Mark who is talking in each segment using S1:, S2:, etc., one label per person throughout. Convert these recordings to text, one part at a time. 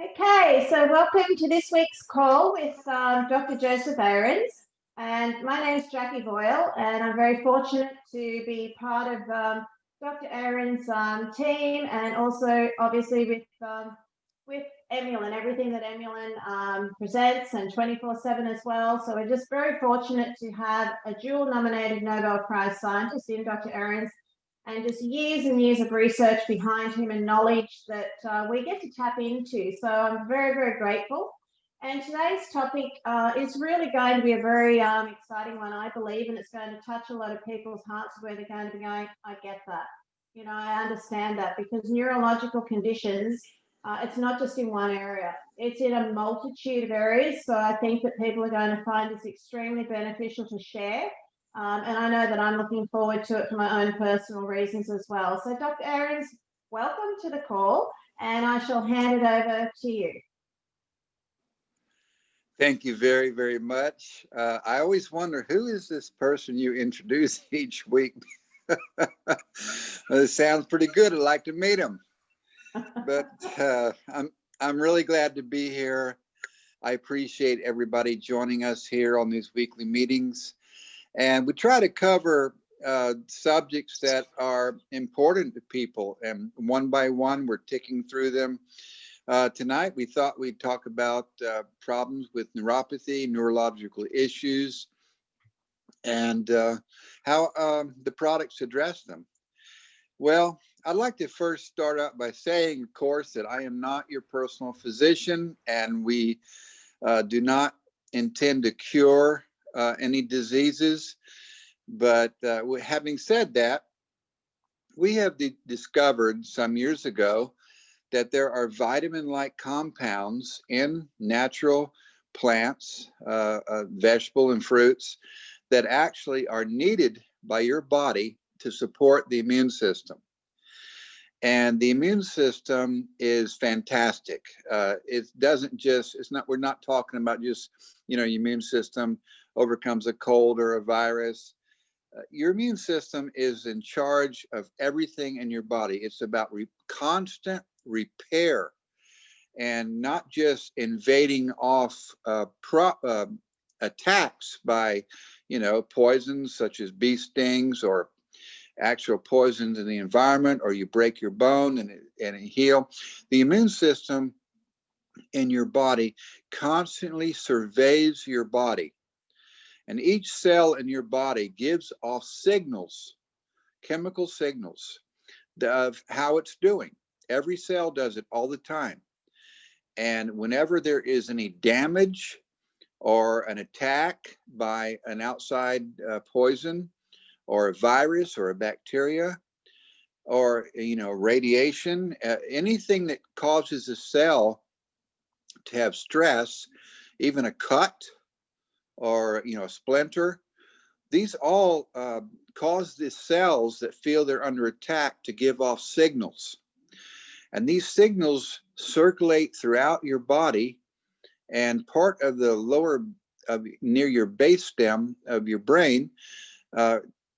S1: Okay, so welcome to this week's call with Dr. Joseph Ahrens. And my name is Jackie Boyle, and I'm very fortunate to be part of Dr. Ahrens' team, and also obviously with Emulin, everything that Emulin presents, and 24/7 as well. So we're just very fortunate to have a dual nominated Nobel Prize scientist in Dr. Ahrens, and just years and years of research behind him and knowledge that we get to tap into. So I'm very, very grateful. And today's topic is really going to be a very exciting one, I believe, and it's going to touch a lot of people's hearts where they're going to be going, I get that. You know, I understand that, because neurological conditions, it's not just in one area, it's in a multitude of areas. So I think that people are going to find this extremely beneficial to share. And I know that I'm looking forward to it for my own personal reasons as well. So Dr. Ahrens, welcome to the call, and I shall hand it over to you.
S2: Thank you very, very much. I always wonder, who is this person you introduce each week? It sounds pretty good. I'd like to meet him. But I'm really glad to be here. I appreciate everybody joining us here on these weekly meetings. And we try to cover subjects that are important to people. And one by one, we're ticking through them. Tonight, we thought we'd talk about problems with neuropathy, neurological issues, and how the products address them. Well, I'd like to first start out by saying, of course, that I am not your personal physician, and we do not intend to cure any diseases. But having said that, we have discovered some years ago that there are vitamin-like compounds in natural plants, vegetable and fruits, that actually are needed by your body to support the immune system. And the immune system is fantastic. It doesn't just, we're not talking about just, your immune system overcomes a cold or a virus. Your immune system is in charge of everything in your body. It's about constant repair, and not just invading off attacks by, poisons such as bee stings, or actual poisons in the environment, or you break your bone and it heal. The immune system in your body constantly surveys your body. And each cell in your body gives off signals, chemical signals, of how it's doing. Every cell does it all the time. And whenever there is any damage or an attack by an outside poison, or a virus, or a bacteria, or radiation, anything that causes a cell to have stress, even a cut, or a splinter, these all cause the cells that feel they're under attack to give off signals. And these signals circulate throughout your body, and part of the lower, near your base stem of your brain,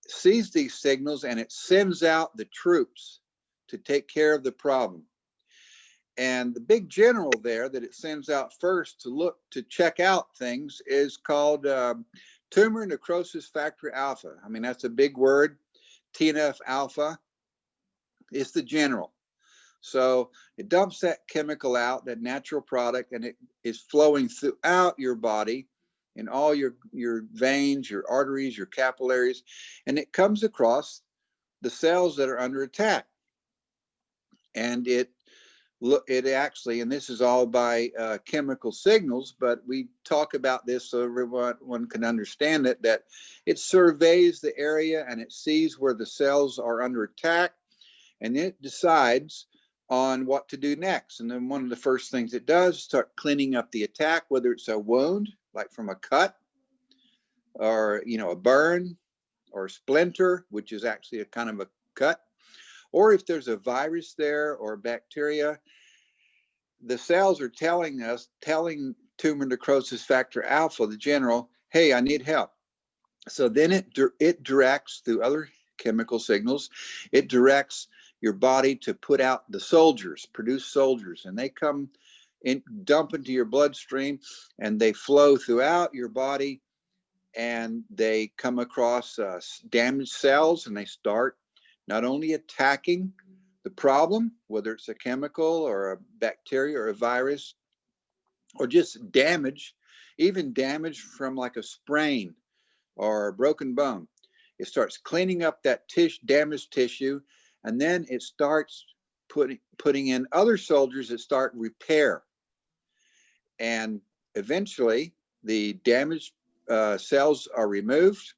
S2: sees these signals, and it sends out the troops to take care of the problem. And the big general there that it sends out first to check out things is called tumor necrosis factor alpha. I mean, that's a big word. TNF alpha is the general. So it dumps that chemical out, that natural product, and it is flowing throughout your body, in all your veins, your arteries, your capillaries, and it comes across the cells that are under attack. And it actually, and this is all by chemical signals, but we talk about this so everyone can understand it, that it surveys the area, and it sees where the cells are under attack, and it decides on what to do next. And then one of the first things it does is start cleaning up the attack, whether it's a wound, like from a cut, or a burn, or a splinter, which is actually a kind of a cut, or if there's a virus there or bacteria. The cells are telling tumor necrosis factor alpha, the general, hey, I need help. So then it directs, through other chemical signals, it directs your body to put out the soldiers, produce soldiers, and they come dump into your bloodstream, and they flow throughout your body, and they come across damaged cells, and they start not only attacking the problem, whether it's a chemical or a bacteria or a virus, or just damage, even damage from like a sprain or a broken bone. It starts cleaning up that damaged tissue, and then it starts putting in other soldiers that start repair. And eventually the damaged cells are removed,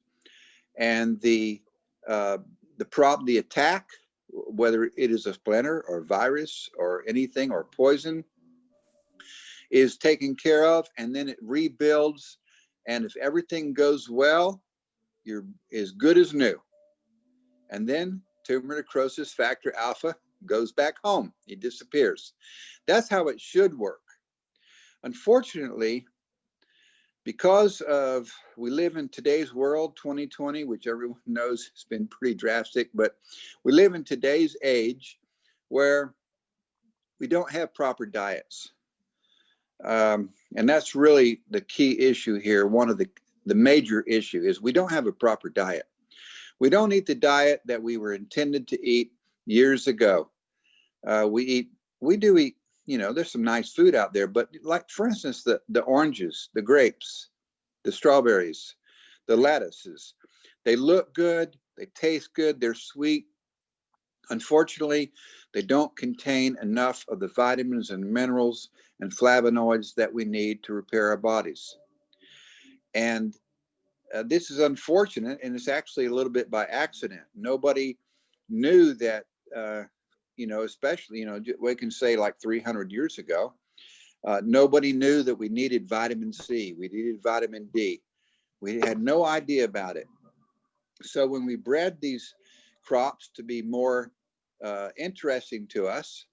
S2: and the attack, whether it is a splinter or virus or anything or poison, is taken care of, and then it rebuilds. And if everything goes well, you're as good as new. And then tumor necrosis factor alpha goes back home. It disappears. That's how it should work. Unfortunately, because we live in today's world, 2020, which everyone knows has been pretty drastic, but we live in today's age where we don't have proper diets. And that's really the key issue here. One of the major issue is we don't have a proper diet. We don't eat the diet that we were intended to eat years ago. We do eat, there's some nice food out there, but like, for instance, the oranges, the grapes, the strawberries, the lettuces, they look good, they taste good, they're sweet. Unfortunately, they don't contain enough of the vitamins and minerals and flavonoids that we need to repair our bodies. And this is unfortunate, and it's actually a little bit by accident. Nobody knew that, especially, we can say like 300 years ago, nobody knew that we needed vitamin C, we needed vitamin D. We had no idea about it. So when we bred these crops to be more interesting to us,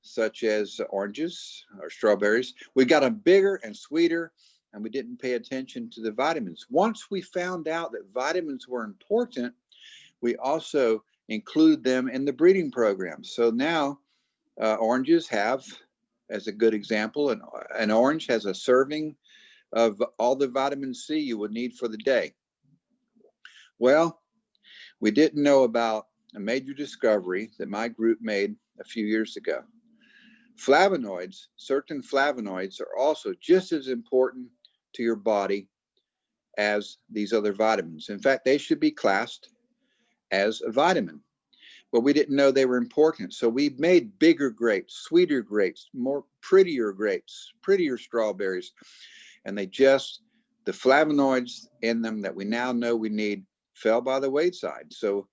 S2: such as oranges or strawberries, we got them bigger and sweeter, and we didn't pay attention to the vitamins. Once we found out that vitamins were important, we also included them in the breeding program. So now oranges have, as a good example, an orange has a serving of all the vitamin C you would need for the day. Well, we didn't know about a major discovery that my group made a few years ago. Flavonoids, certain flavonoids, are also just as important to your body as these other vitamins. In fact, they should be classed as a vitamin, but we didn't know they were important. So we made bigger grapes, sweeter grapes, prettier grapes, prettier strawberries, and the flavonoids in them that we now know we need fell by the wayside. So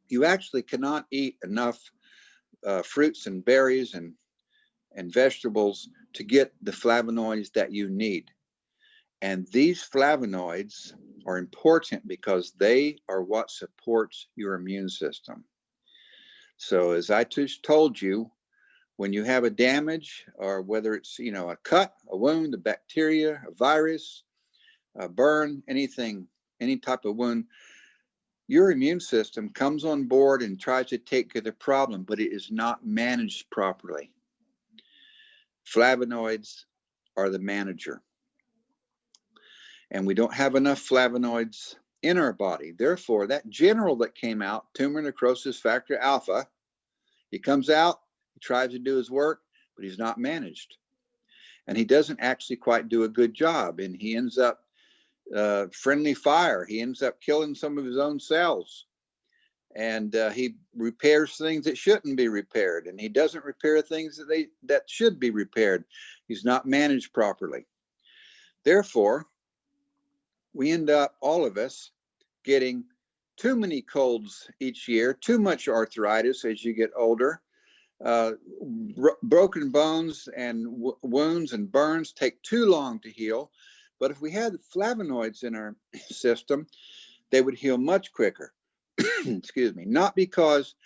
S2: you actually cannot eat enough fruits and berries and vegetables to get the flavonoids that you need. And these flavonoids are important because they are what supports your immune system. So as I just told you, when you have a damage, or whether it's, a cut, a wound, a bacteria, a virus, a burn, anything, any type of wound, your immune system comes on board and tries to take care of the problem, but it is not managed properly. Flavonoids are the manager. And we don't have enough flavonoids in our body. Therefore, that general that came out, tumor necrosis factor alpha, he comes out, he tries to do his work, but he's not managed. And he doesn't actually quite do a good job. And he ends up friendly fire. He ends up killing some of his own cells. And he repairs things that shouldn't be repaired. And he doesn't repair things that should be repaired. He's not managed properly. Therefore, we end up, all of us, getting too many colds each year, too much arthritis as you get older. Broken bones and wounds and burns take too long to heal. But if we had flavonoids in our system, they would heal much quicker. Excuse me. Not because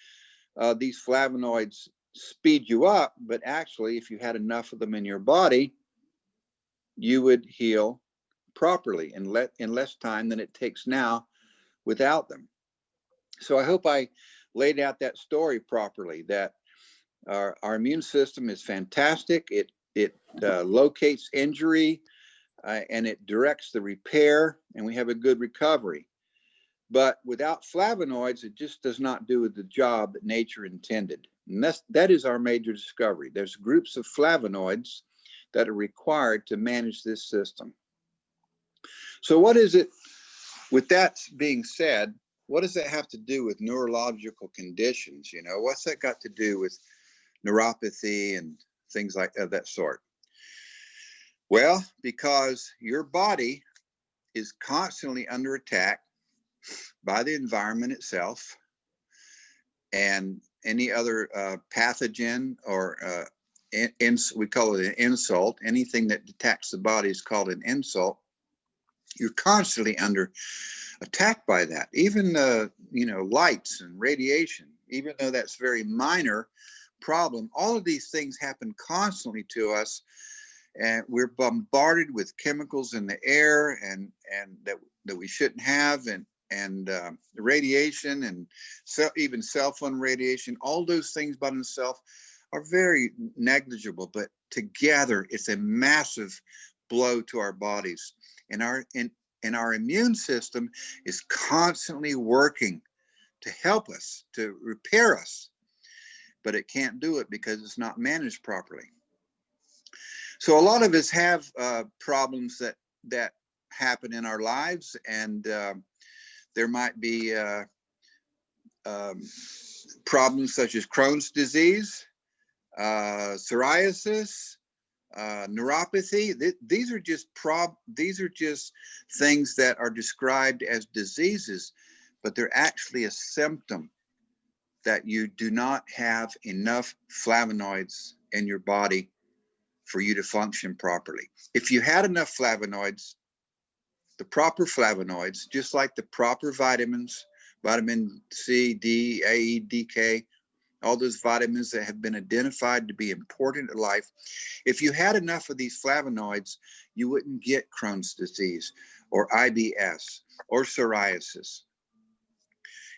S2: these flavonoids speed you up, but actually, if you had enough of them in your body, you would heal properly in less time than it takes now without them. So I hope I laid out that story properly, that Our immune system is fantastic. It locates injury and it directs the repair, and we have a good recovery. But without flavonoids, it just does not do the job that nature intended. And that is our major discovery. There's groups of flavonoids that are required to manage this system. So what is it, with that being said, what does that have to do with neurological conditions? You know, what's that got to do with neuropathy and things like that sort? Well, because your body is constantly under attack by the environment itself and any other pathogen or we call it an insult. Anything that attacks the body is called an insult. You're constantly under attack by that. Even you know, lights and radiation, even though that's very minor problem, all of these things happen constantly to us, and we're bombarded with chemicals in the air and that we shouldn't have, and radiation, and even cell phone radiation. All those things by themselves are very negligible, but together it's a massive blow to our bodies. And our immune system is constantly working to help us, to repair us, but it can't do it because it's not managed properly. So a lot of us have problems that happen in our lives, and there might be problems such as Crohn's disease, psoriasis, neuropathy. These are just things that are described as diseases, but they're actually a symptom that you do not have enough flavonoids in your body for you to function properly. If you had enough flavonoids, the proper flavonoids, just like the proper vitamins, vitamin C, D, A, D, K, all those vitamins that have been identified to be important in life, if you had enough of these flavonoids, you wouldn't get Crohn's disease or IBS or psoriasis.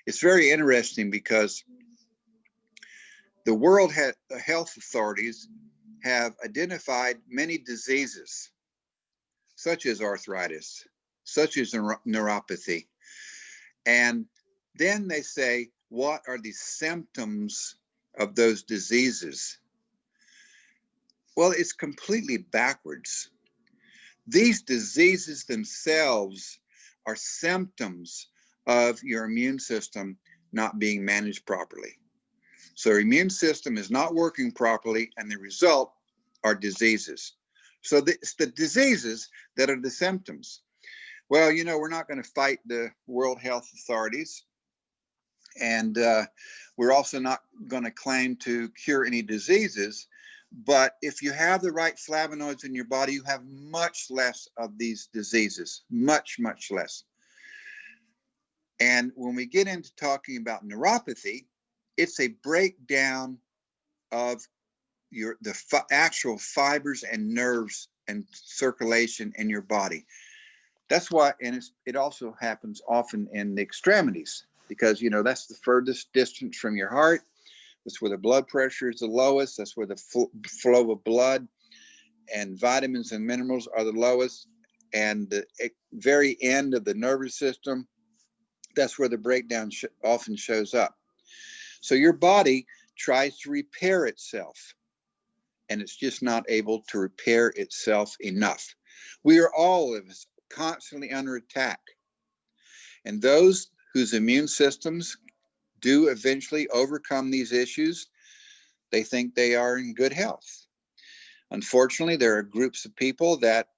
S2: It's very interesting because the World Health Authorities have identified many diseases, such as arthritis, such as neuropathy. And then they say, what are the symptoms of those diseases? Well, it's completely backwards. These diseases themselves are symptoms of your immune system not being managed properly. So your immune system is not working properly, and the result are diseases. So it's the diseases that are the symptoms. Well, you know, we're not going to fight the World Health Authorities, and we're also not going to claim to cure any diseases. But if you have the right flavonoids in your body, you have much less of these diseases, much, much less. And when we get into talking about neuropathy, it's a breakdown of the actual fibers and nerves and circulation in your body. That's why, and it also happens often in the extremities, because, you know, that's the furthest distance from your heart. That's where the blood pressure is the lowest. That's where the flow of blood and vitamins and minerals are the lowest. And the very end of the nervous system, that's where the breakdown often shows up. So your body tries to repair itself, and it's just not able to repair itself enough. We are all of us constantly under attack. And those whose immune systems do eventually overcome these issues, they think they are in good health. Unfortunately, there are groups of people that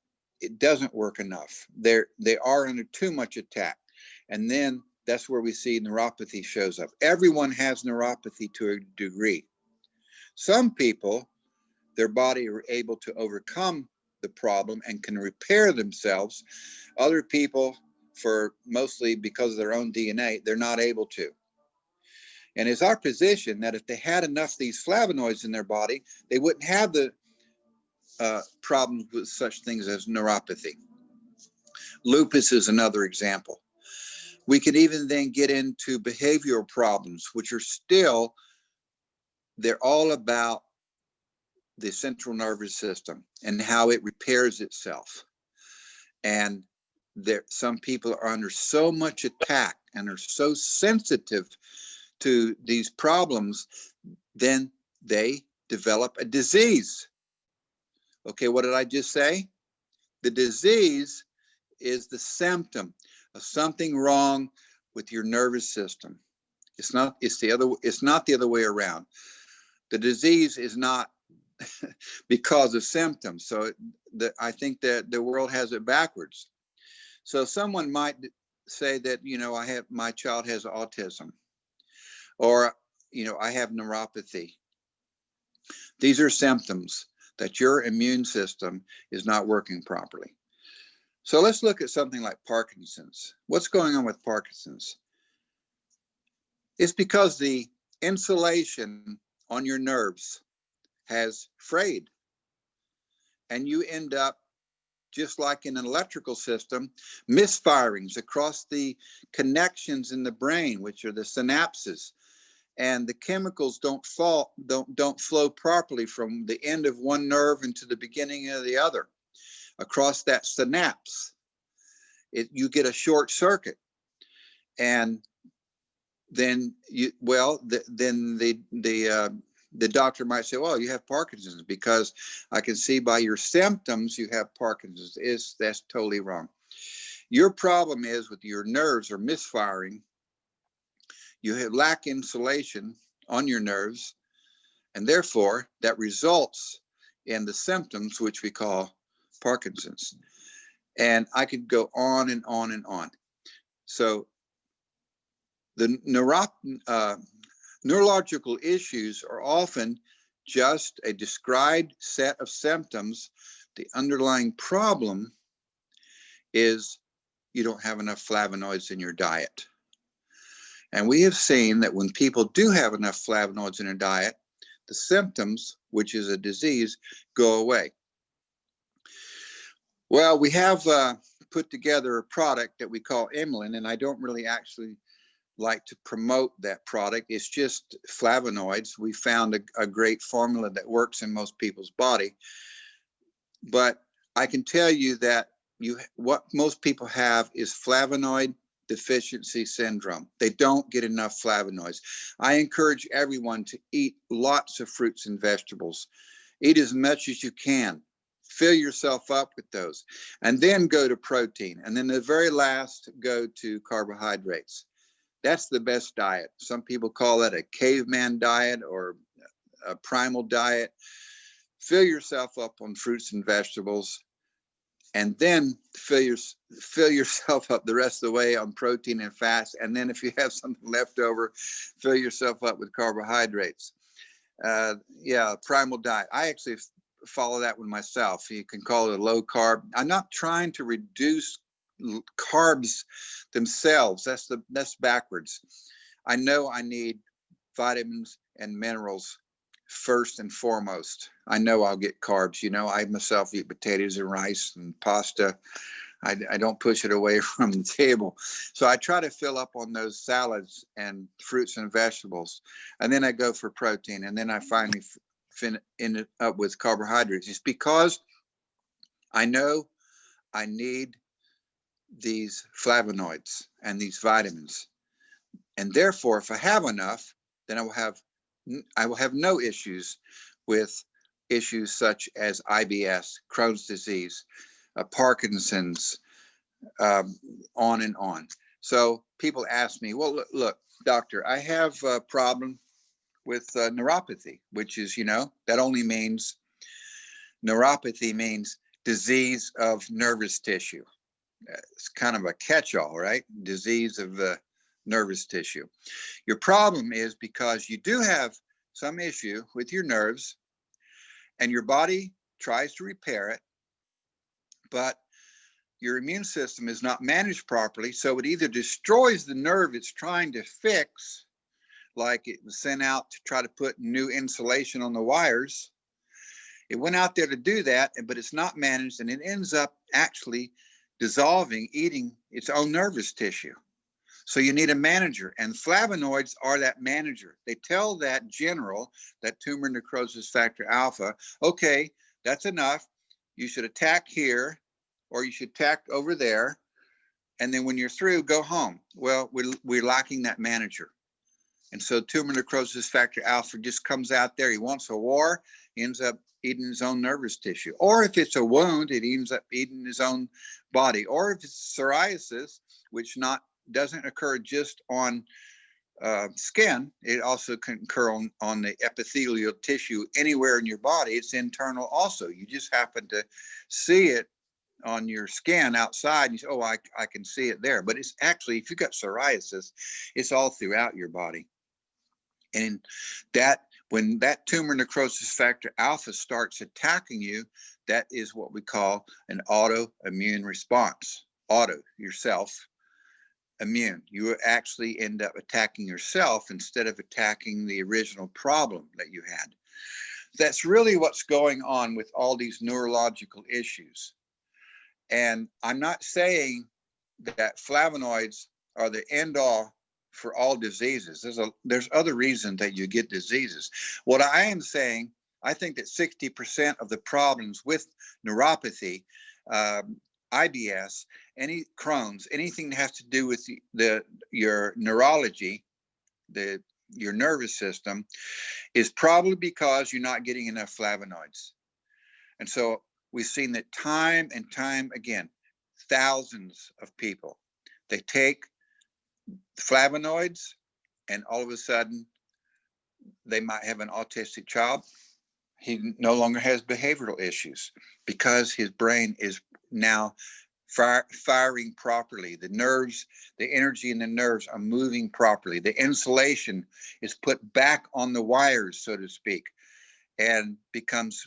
S2: it doesn't work enough. They are under too much attack. And then that's where we see neuropathy shows up. Everyone has neuropathy to a degree. Some people, their body are able to overcome the problem and can repair themselves. Other people, for mostly because of their own DNA, they're not able to. And it's our position that if they had enough of these flavonoids in their body, they wouldn't have the problems with such things as neuropathy. Lupus is another example. We can even then get into behavioral problems, which are still they're all about the central nervous system and how it repairs itself. And some people are under so much attack and are so sensitive to these problems, then they develop a disease. Okay, what did I just say? The disease is the symptom of something wrong with your nervous system. It's not the other way around. The disease is not because of symptoms. So I think that the world has it backwards. So someone might say that, my child has autism, or, I have neuropathy. These are symptoms that your immune system is not working properly. So let's look at something like Parkinson's. What's going on with Parkinson's? It's because the insulation on your nerves has frayed, and you end up, just like in an electrical system, misfirings across the connections in the brain, which are the synapses, and the chemicals don't flow properly from the end of one nerve into the beginning of the other across that synapse. You get a short circuit, and then the doctor might say, well, you have Parkinson's because I can see by your symptoms you have Parkinson's. That's totally wrong. Your problem is with your nerves are misfiring. You lack insulation on your nerves, and therefore that results in the symptoms, which we call Parkinson's. And I could go on and on and on. So the neurological issues are often just a described set of symptoms. The underlying problem is you don't have enough flavonoids in your diet. And we have seen that when people do have enough flavonoids in their diet, the symptoms, which is a disease, go away. Well, we have put together a product that we call Emlyn, and I don't really actually like to promote that product. It's just flavonoids. We found a great formula that works in most people's body. But I can tell you that what most people have is flavonoid deficiency syndrome. They don't get enough flavonoids. I encourage everyone to eat lots of fruits and vegetables. Eat as much as you can. Fill yourself up with those. And then go to protein. And then the very last, go to carbohydrates. That's the best diet. Some people call that a caveman diet or a primal diet. Fill yourself up on fruits and vegetables, and then fill yourself up the rest of the way on protein and fats. And then if you have something left over, fill yourself up with carbohydrates. Primal diet. I actually follow that one myself. You can call it a low carb. I'm not trying to reduce carbs themselves. That's backwards. I know I need vitamins and minerals first and foremost. I know I'll get carbs. I myself eat potatoes and rice and pasta. I don't push it away from the table. So I try to fill up on those salads and fruits and vegetables. And then I go for protein. And then I finally end up with carbohydrates. It's because I know I need these flavonoids and these vitamins. And therefore, if I have enough, then I will have no issues with issues such as IBS, Crohn's disease, Parkinson's, on and on. So people ask me, well, look, doctor, I have a problem with neuropathy, which is, that only means, neuropathy means disease of nervous tissue. It's kind of a catch-all, right? Disease of the nervous tissue. Your problem is because you do have some issue with your nerves, and your body tries to repair it, but your immune system is not managed properly, so it either destroys the nerve it's trying to fix, like it was sent out to try to put new insulation on the wires. It went out there to do that, but it's not managed, and it ends up actually dissolving, eating its own nervous tissue. So you need a manager, and flavonoids are that manager. They tell that general, that tumor necrosis factor alpha, okay, that's enough. You should attack here, or you should attack over there. And then when you're through, go home. Well, we're lacking that manager. And so tumor necrosis factor alpha just comes out there. He wants a war, he ends up eating his own nervous tissue. Or if it's a wound, it ends up eating his own body. Or if it's psoriasis, which doesn't occur just on skin, it also can occur on the epithelial tissue anywhere in your body. It's internal also. You just happen to see it on your skin outside, and you say, oh, I can see it there. But it's actually, if you've got psoriasis, it's all throughout your body. And when that tumor necrosis factor alpha starts attacking you, that is what we call an autoimmune response. Auto, yourself, immune. You actually end up attacking yourself instead of attacking the original problem that you had. That's really what's going on with all these neurological issues. And I'm not saying that flavonoids are the end all for all diseases. There's other reasons that you get diseases. What I am saying, I think that 60% of the problems with neuropathy, IBS, any Crohn's, anything that has to do with your neurology, your nervous system, is probably because you're not getting enough flavonoids. And so we've seen that time and time again, thousands of people, they take flavonoids, and all of a sudden they might have an autistic child. He no longer has behavioral issues because his brain is now firing properly. The nerves, the energy in the nerves are moving properly. The insulation is put back on the wires, so to speak, and becomes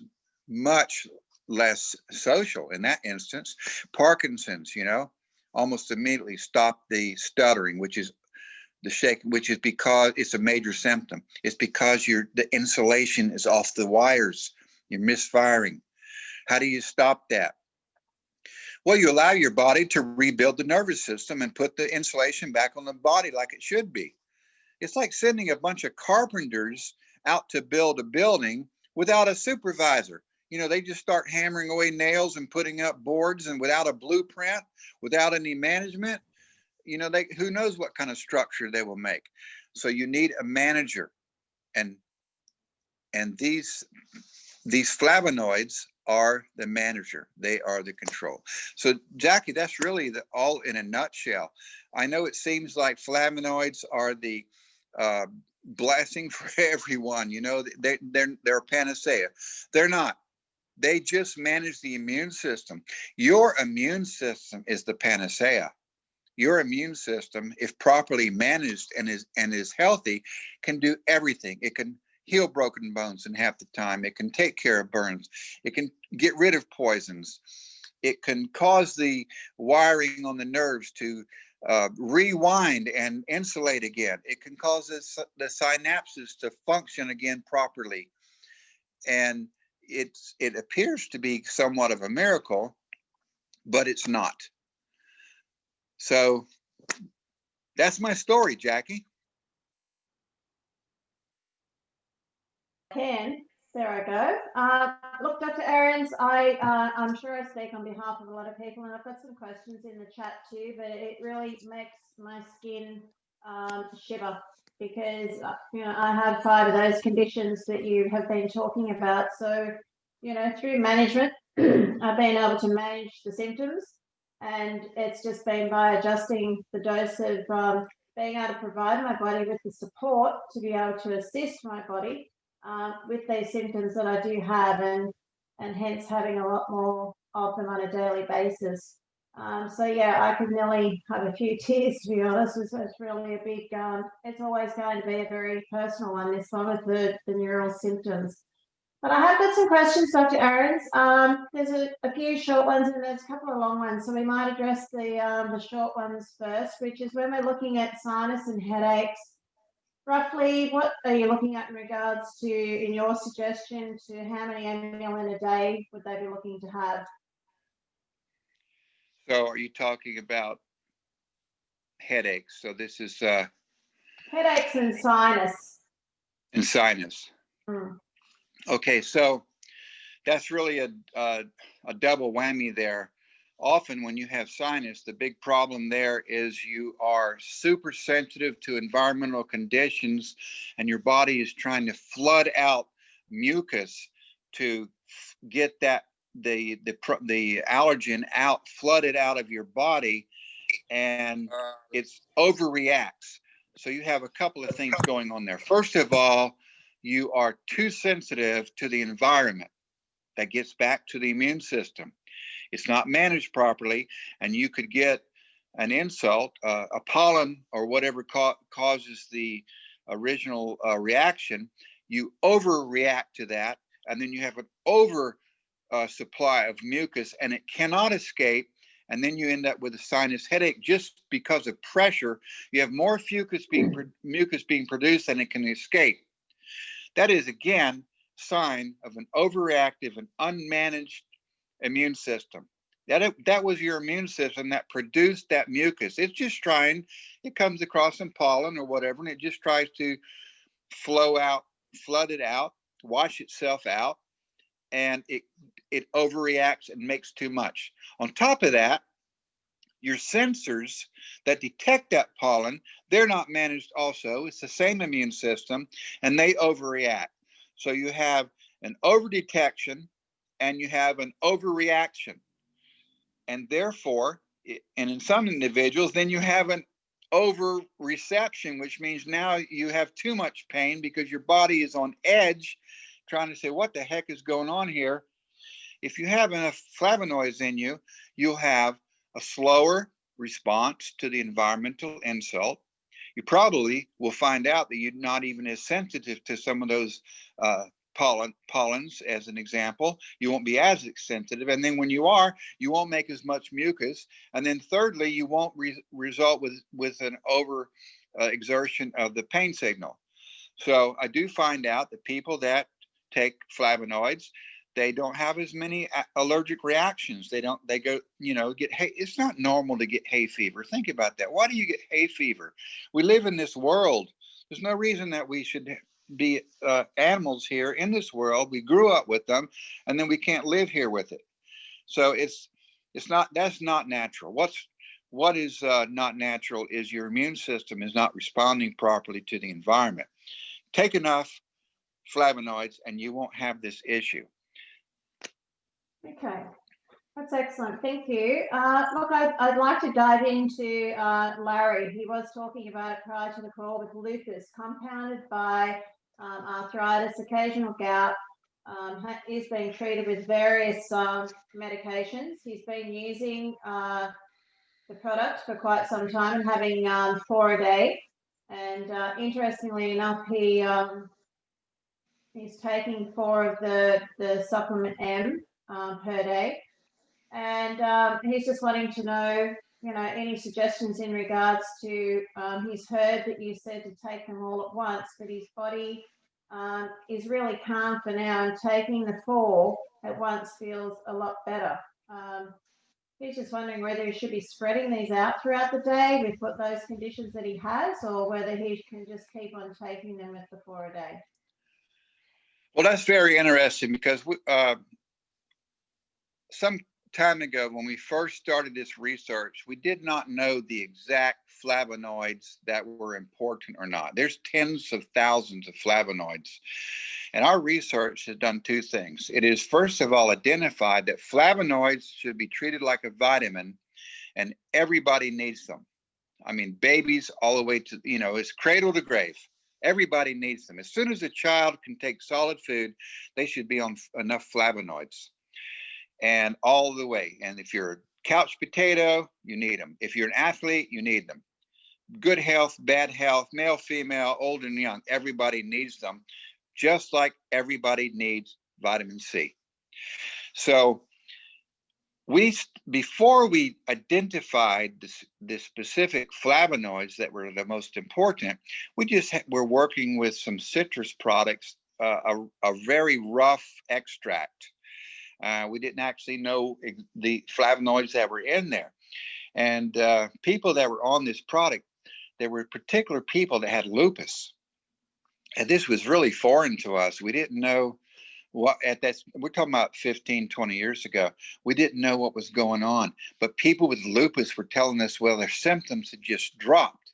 S2: much less social in that instance. Parkinson's, almost immediately stop the stuttering, which is the shaking, which is because it's a major symptom. It's because the insulation is off the wires. You're misfiring. How do you stop that? Well, you allow your body to rebuild the nervous system and put the insulation back on the body like it should be. It's like sending a bunch of carpenters out to build a building without a supervisor. They just start hammering away nails and putting up boards, and without a blueprint, without any management, who knows what kind of structure they will make. So you need a manager, and these flavonoids are the manager. They are the control. So Jackie, that's really all in a nutshell. I know it seems like flavonoids are the blessing for everyone. They're a panacea. They're not. They just manage the immune system. Your immune system is the panacea. Your immune system, if properly managed and is healthy, can do everything. It can heal broken bones in half the time. It can take care of burns. It can get rid of poisons. It can cause the wiring on the nerves to rewind and insulate again. It can cause the synapses to function again properly. And it appears to be somewhat of a miracle, but it's not. So that's my story, Jackie.
S1: There I go. Look, Dr. Ahrens, I'm sure I speak on behalf of a lot of people, and I've got some questions in the chat too, but it really makes my skin shiver because, I have 5 of those conditions that you have been talking about. So, through management, I've been able to manage the symptoms, and it's just been by adjusting the dose of being able to provide my body with the support to be able to assist my body with these symptoms that I do have, and hence having a lot more of them on a daily basis. So yeah, I could nearly have a few tears, to be honest. It's really a big, it's always going to be a very personal one, this one with the neural symptoms. But I have got some questions, Dr. Ahrens. There's a few short ones and there's a couple of long ones. So we might address the short ones first, which is when we're looking at sinus and headaches. Roughly, what are you looking at in regards to, in your suggestion, to how many ml in a day would they be looking to have?
S2: So are you talking about headaches. So this is
S1: Headaches and sinus.
S2: and sinus.
S1: Mm.
S2: Okay, so that's really a double whammy there. Often when you have sinus, the big problem there is you are super sensitive to environmental conditions, and your body is trying to flood out mucus to get the allergen out, flooded out of your body, and it's overreacts. So you have a couple of things going on there. First of all, you are too sensitive to the environment. That gets back to the immune system. It's not managed properly, and you could get an insult, a pollen or whatever causes the original reaction. You overreact to that, and then you have an over supply of mucus, and it cannot escape. And then you end up with a sinus headache just because of pressure. You have more mucus being produced than it can escape. That is, again, sign of an overreactive and unmanaged immune system. That was your immune system that produced that mucus. It's just trying, it comes across some pollen or whatever, and it just tries to flow out, flood it out, wash itself out, and it overreacts and makes too much. On top of that, your sensors that detect that pollen, they're not managed also. It's the same immune system, and they overreact. So you have an overdetection and you have an overreaction. And therefore, and in some individuals, then you have an over reception, which means now you have too much pain because your body is on edge trying to say, what the heck is going on here? If you have enough flavonoids in you, you'll have a slower response to the environmental insult. You probably will find out that you're not even as sensitive to some of those pollens, as an example. You won't be as sensitive. And then when you are, you won't make as much mucus. And then thirdly, you won't result with an over exertion of the pain signal. So I do find out that people that take flavonoids, they don't have as many allergic reactions. They go, get hay. It's not normal to get hay fever. Think about that. Why do you get hay fever? We live in this world. There's no reason that we should be animals here in this world. We grew up with them, and then we can't live here with it. So that's not natural. What is not natural is your immune system is not responding properly to the environment. Take enough flavonoids and you won't have this issue.
S1: Okay, that's excellent. Thank you. Look, I'd like to dive into Larry. He was talking about it prior to the call with lupus, compounded by arthritis, occasional gout. Is being treated with various medications. He's been using the product for quite some time and having 4 a day. And interestingly enough, he's taking 4 of the supplement M per day. And he's just wanting to know, any suggestions in regards to, he's heard that you said to take them all at once, but his body is really calm for now, and taking the 4 at once feels a lot better. He's just wondering whether he should be spreading these out throughout the day with what those conditions that he has, or whether he can just keep on taking them with the 4 a day.
S2: Well, that's very interesting because some time ago, when we first started this research, we did not know the exact flavonoids that were important or not. There's tens of thousands of flavonoids. And our research has done 2 things. It is, first of all, identified that flavonoids should be treated like a vitamin, and everybody needs them. I mean, babies all the way to, it's cradle to grave. Everybody needs them. As soon as a child can take solid food, they should be on enough flavonoids. And all the way. And if you're a couch potato, you need them. If you're an athlete, you need them. Good health, bad health, male, female, old and young, everybody needs them, just like everybody needs vitamin C. So before we identified the specific flavonoids that were the most important, we just were working with some citrus products, a very rough extract. We didn't actually know the flavonoids that were in there. And people that were on this product, there were particular people that had lupus. And this was really foreign to us. We didn't know what at that, we're talking about 15, 20 years ago. We didn't know what was going on. But people with lupus were telling us, well, their symptoms had just dropped.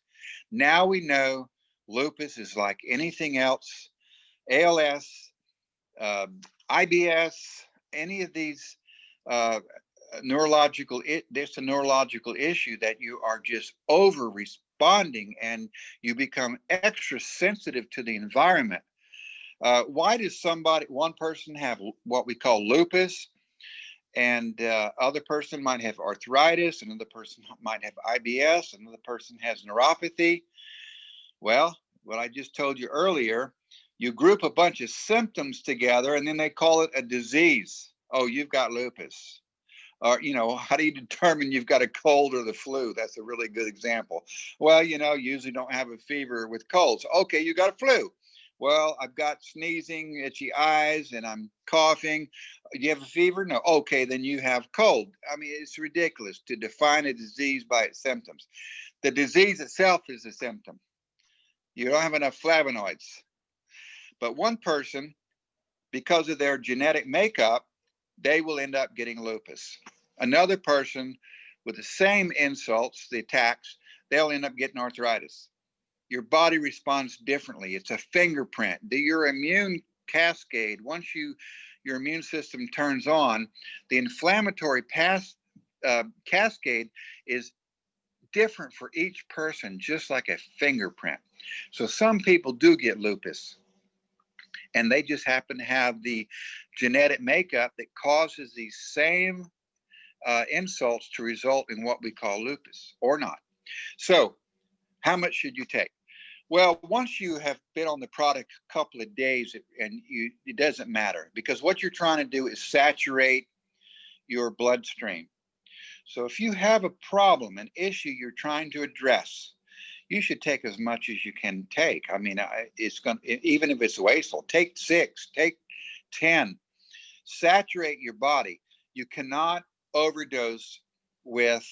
S2: Now we know lupus is like anything else, ALS, IBS, any of these neurological, there's a neurological issue that you are just over responding and you become extra sensitive to the environment. Why does one person have what we call lupus, and other person might have arthritis, another person might have IBS, another person has neuropathy? Well, what I just told you earlier, you group a bunch of symptoms together and then they call it a disease. Oh, you've got lupus. Or, how do you determine you've got a cold or the flu? That's a really good example. Well, usually don't have a fever with colds. Okay, you got a flu. Well, I've got sneezing, itchy eyes, and I'm coughing. Do you have a fever? No. Okay, then you have cold. I mean, it's ridiculous to define a disease by its symptoms. The disease itself is a symptom. You don't have enough flavonoids. But one person, because of their genetic makeup, they will end up getting lupus. Another person with the same insults, the attacks, they'll end up getting arthritis. Your body responds differently. It's a fingerprint. Your immune cascade, once your immune system turns on, the inflammatory cascade is different for each person, just like a fingerprint. So some people do get lupus, and they just happen to have the genetic makeup that causes these same insults to result in what we call lupus or not. So how much should you take? Well, once you have been on the product a couple of days, it doesn't matter, because what you're trying to do is saturate your bloodstream. So if you have a problem, an issue you're trying to address, you should take as much as you can take. I mean, even if it's wasteful, take 6, take 10, saturate your body. You cannot overdose with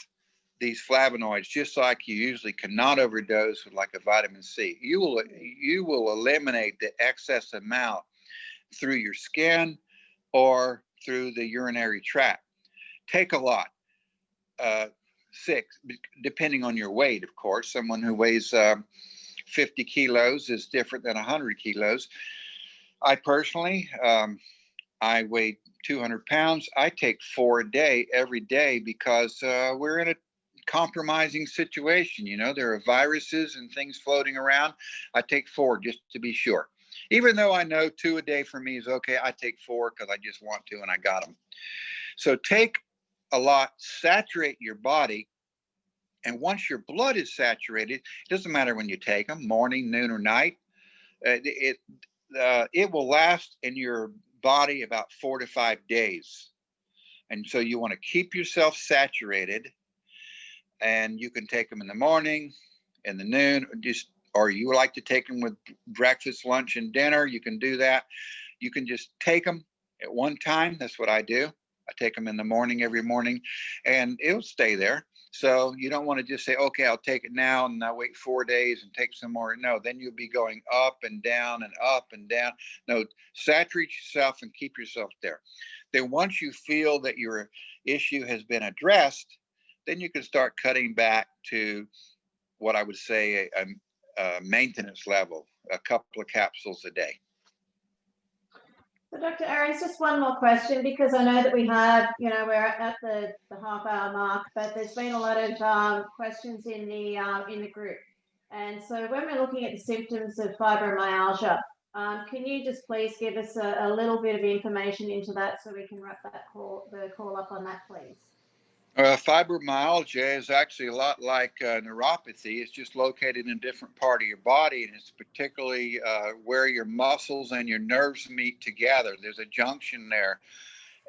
S2: these flavonoids, just like you usually cannot overdose with like a vitamin C. You will eliminate the excess amount through your skin or through the urinary tract. Take a lot. 6, depending on your weight, of course. Someone who weighs 50 kilos is different than 100 kilos. I personally, I weigh 200 pounds. I take 4 a day, every day, because we're in a compromising situation. There are viruses and things floating around. I take 4 just to be sure. Even though I know 2 a day for me is okay, I take 4 because I just want to and I got them. So take a lot, saturate your body. And once your blood is saturated, it doesn't matter when you take them, morning, noon, or night, it will last in your body about 4 to 5 days. And so you want to keep yourself saturated, and you can take them in the morning, in the noon, or you like to take them with breakfast, lunch, and dinner, you can do that. You can just take them at one time. That's what I do. I take them in the morning, every morning, and it'll stay there. So you don't want to just say, okay, I'll take it now and I'll wait 4 days and take some more. No, then you'll be going up and down and up and down. No, saturate yourself and keep yourself there. Then once you feel that your issue has been addressed, then you can start cutting back to what I would say a maintenance level, a couple of capsules a day.
S1: So Dr. Ahrens, just one more question, because I know that we have, we're at the half-hour mark, but there's been a lot of questions in the group. And so when we're looking at the symptoms of fibromyalgia, can you just please give us a little bit of information into that so we can wrap the call up on that, please?
S2: Fibromyalgia is actually a lot like neuropathy. It's just located in a different part of your body, and it's particularly where your muscles and your nerves meet together. There's a junction there,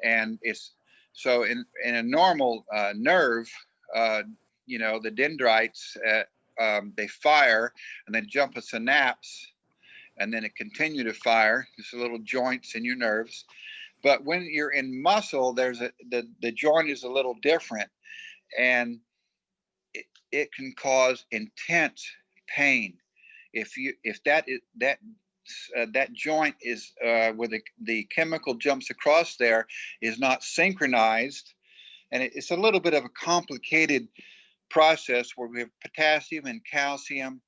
S2: and it's so in a normal nerve, the dendrites they fire and then jump a synapse, and then it continue to fire. There's little joints in your nerves. But when you're in muscle, the joint is a little different, and it can cause intense pain. If that joint is where the chemical jumps across there is not synchronized, and it's a little bit of a complicated process where we have potassium and calcium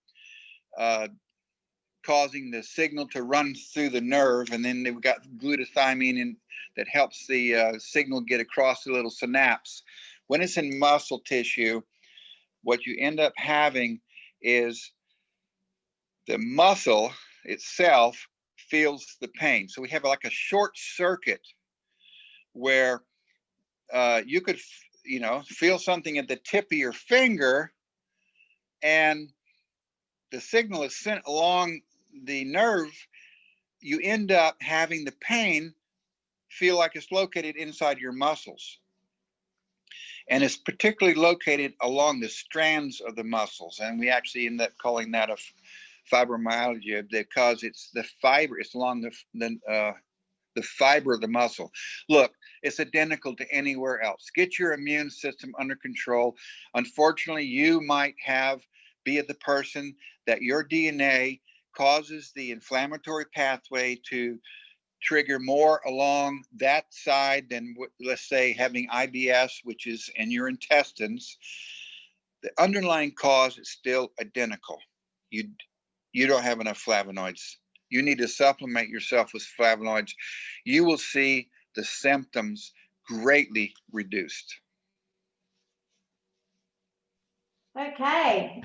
S2: causing the signal to run through the nerve, and then we've got glutathione that helps the signal get across the little synapse. When it's in muscle tissue, what you end up having is the muscle itself feels the pain. So we have like a short circuit where you could, feel something at the tip of your finger, and the signal is sent along the nerve. You end up having the pain feel like it's located inside your muscles. And it's particularly located along the strands of the muscles. And we actually end up calling that a fibromyalgia because it's the fiber, it's along the fiber of the muscle. Look, it's identical to anywhere else. Get your immune system under control. Unfortunately, you might be the person that your DNA causes the inflammatory pathway to trigger more along that side than, let's say, having IBS, which is in your intestines. The underlying cause is still identical. You don't have enough flavonoids. You need to supplement yourself with flavonoids. You will see the symptoms greatly reduced.
S1: Okay,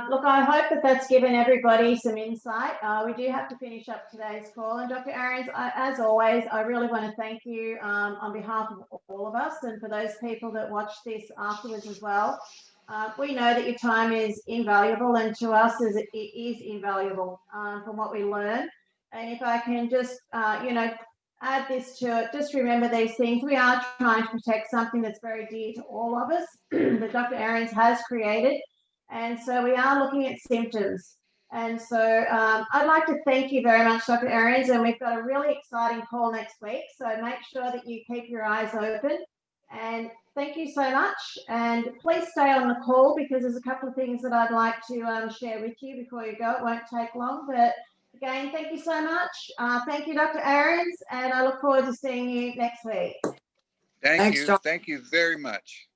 S1: look, I hope that that's given everybody some insight. We do have to finish up today's call. And Dr. Ahrens, as always, I really want to thank you on behalf of all of us and for those people that watch this afterwards as well. We know that your time is invaluable, and to us it is invaluable from what we learn. And if I can just, add this to it, just remember these things. We are trying to protect something that's very dear to all of us that Dr. Ahrens has created. And so we are looking at symptoms. And so I'd like to thank you very much, Dr. Ahrens, and we've got a really exciting call next week. So make sure that you keep your eyes open. And thank you so much. And please stay on the call because there's a couple of things that I'd like to share with you before you go. It won't take long, but again, thank you so much. Thank you, Dr. Ahrens, and I look forward to seeing you next week.
S2: Thank you. Thank you very much.